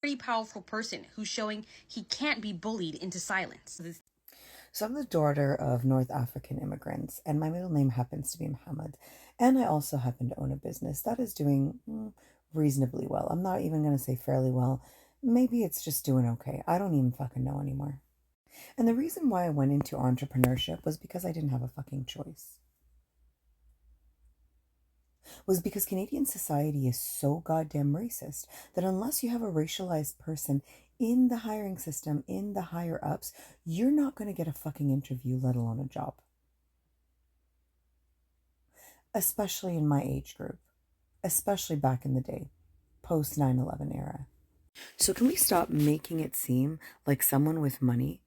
pretty powerful person who's showing he can't be bullied into silence. So I'm the daughter of North African immigrants, and my middle name happens to be Muhammad. And I also happen to own a business that is doing reasonably well. I'm not even going to say fairly well. Maybe it's just doing okay. I don't even fucking know anymore. And the reason why I went into entrepreneurship was because I didn't have a fucking choice. Was because Canadian society is so goddamn racist that unless you have a racialized person in the hiring system, in the higher ups, you're not going to get a fucking interview, let alone a job. Especially in my age group, especially back in the day, post 9/11 era. So, can we stop making it seem like someone with money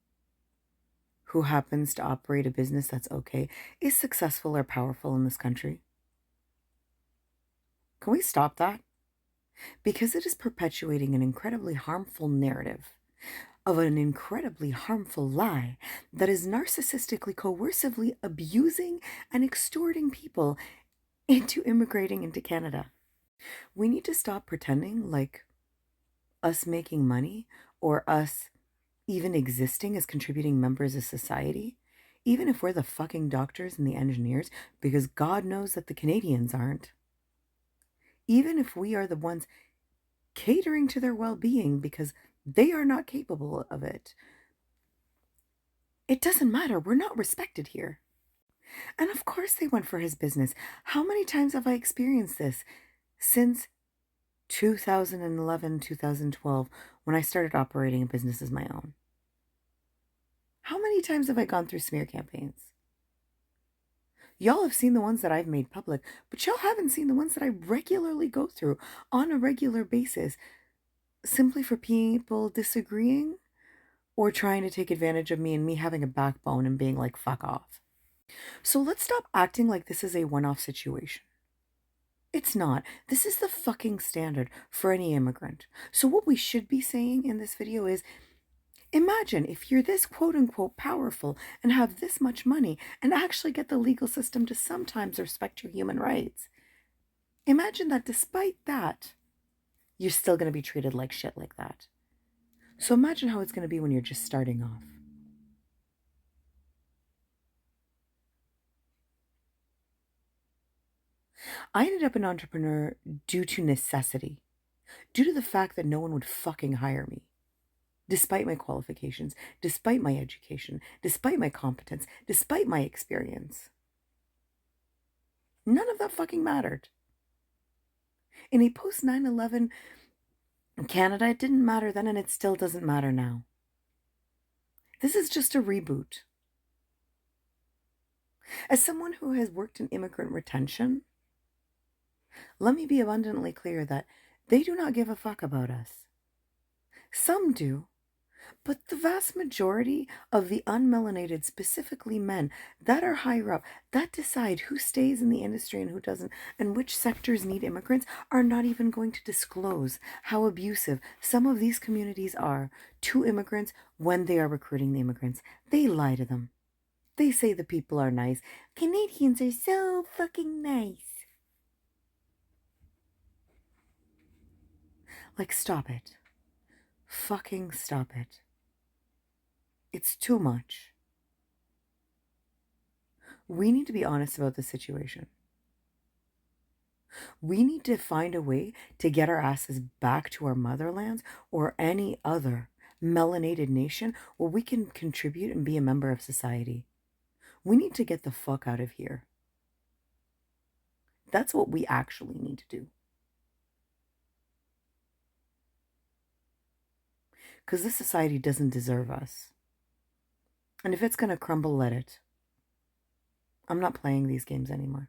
who happens to operate a business that's okay is successful or powerful in this country? Can we stop that? Because it is perpetuating an incredibly harmful narrative of an incredibly harmful lie that is narcissistically, coercively abusing and extorting people into immigrating into Canada. We need to stop pretending like us making money or us even existing as contributing members of society, even if we're the fucking doctors and the engineers, because God knows that the Canadians aren't. Even if we are the ones catering to their well-being because they are not capable of it. It doesn't matter. We're not respected here. And of course they went for his business. How many times have I experienced this since 2011, 2012, when I started operating a business as my own? How many times have I gone through smear campaigns? Y'all have seen the ones that I've made public, but y'all haven't seen the ones that I regularly go through on a regular basis, simply for people disagreeing or trying to take advantage of me and me having a backbone and being like, fuck off. So let's stop acting like this is a one-off situation. It's not. This is the fucking standard for any immigrant. So what we should be saying in this video is, imagine if you're this quote-unquote powerful and have this much money and actually get the legal system to sometimes respect your human rights. Imagine that despite that, you're still going to be treated like shit like that. So imagine how it's going to be when you're just starting off. I ended up an entrepreneur due to necessity, due to the fact that no one would fucking hire me. Despite my qualifications, despite my education, despite my competence, despite my experience. None of that fucking mattered. In a post 9/11 Canada, it didn't matter then and it still doesn't matter now. This is just a reboot. As someone who has worked in immigrant retention, let me be abundantly clear that they do not give a fuck about us. Some do, but the vast majority of the unmelanated, specifically men that are higher up, that decide who stays in the industry and who doesn't, and which sectors need immigrants, are not even going to disclose how abusive some of these communities are to immigrants when they are recruiting the immigrants. They lie to them. They say the people are nice. Canadians are so fucking nice. Like, stop it. Fucking stop it. It's too much. We need to be honest about the situation. We need to find a way to get our asses back to our motherlands or any other melanated nation where we can contribute and be a member of society. We need to get the fuck out of here. That's what we actually need to do. Because this society doesn't deserve us. And if it's going to crumble, let it. I'm not playing these games anymore.